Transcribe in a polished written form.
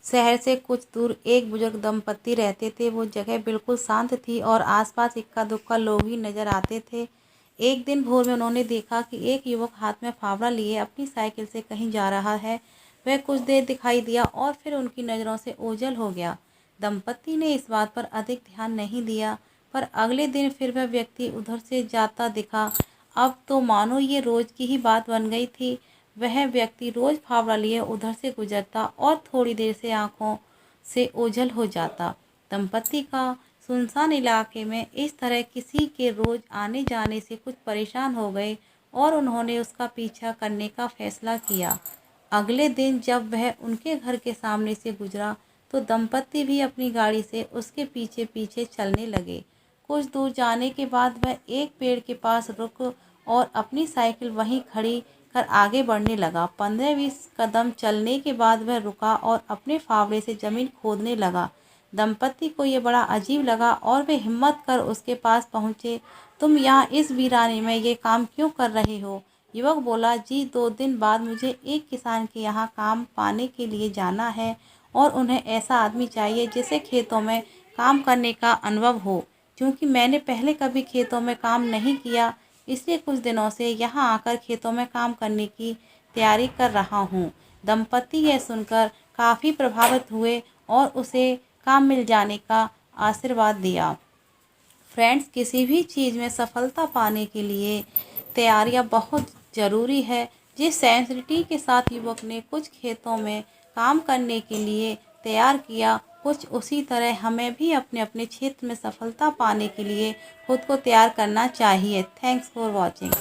शहर से कुछ दूर एक बुजुर्ग दंपत्ति रहते थे। वो जगह बिल्कुल शांत थी और आसपास इक्का दुक्का लोग ही नजर आते थे। एक दिन भोर में उन्होंने देखा कि एक युवक हाथ में फावड़ा लिए अपनी साइकिल से कहीं जा रहा है। वह कुछ देर दिखाई दिया और फिर उनकी नज़रों से ओझल हो गया। दंपत्ति ने इस बात पर अधिक ध्यान नहीं दिया, पर अगले दिन फिर वह व्यक्ति उधर से जाता दिखा। अब तो मानो ये रोज की ही बात बन गई थी। वह व्यक्ति रोज फावड़ा लिए उधर से गुजरता और थोड़ी देर से आंखों से ओझल हो जाता। दंपत्ति का सुनसान इलाके में इस तरह किसी के रोज आने जाने से कुछ परेशान हो गए और उन्होंने उसका पीछा करने का फैसला किया। अगले दिन जब वह उनके घर के सामने से गुजरा तो दंपत्ति भी अपनी गाड़ी से उसके पीछे पीछे चलने लगे। कुछ दूर जाने के बाद वह एक पेड़ के पास रुक और अपनी साइकिल वहीं खड़ी कर आगे बढ़ने लगा। 15-20 कदम चलने के बाद वह रुका और अपने फावड़े से जमीन खोदने लगा। दंपत्ति को ये बड़ा अजीब लगा और वे हिम्मत कर उसके पास पहुँचे। तुम यहाँ इस वीराने में ये काम क्यों कर रहे हो? युवक बोला, जी 2 दिन बाद मुझे एक किसान के यहाँ काम पाने के लिए जाना है और उन्हें ऐसा आदमी चाहिए जिसे खेतों में काम करने का अनुभव हो। क्योंकि मैंने पहले कभी खेतों में काम नहीं किया, इसलिए कुछ दिनों से यहाँ आकर खेतों में काम करने की तैयारी कर रहा हूँ। दंपत्ति यह सुनकर काफ़ी प्रभावित हुए और उसे काम मिल जाने का आशीर्वाद दिया। फ्रेंड्स, किसी भी चीज़ में सफलता पाने के लिए तैयारियां बहुत ज़रूरी है। जिस सेंसिटिविटी के साथ युवक ने कुछ खेतों में काम करने के लिए तैयार किया, कुछ उसी तरह हमें भी अपने अपने क्षेत्र में सफलता पाने के लिए खुद को तैयार करना चाहिए। Thanks for watching.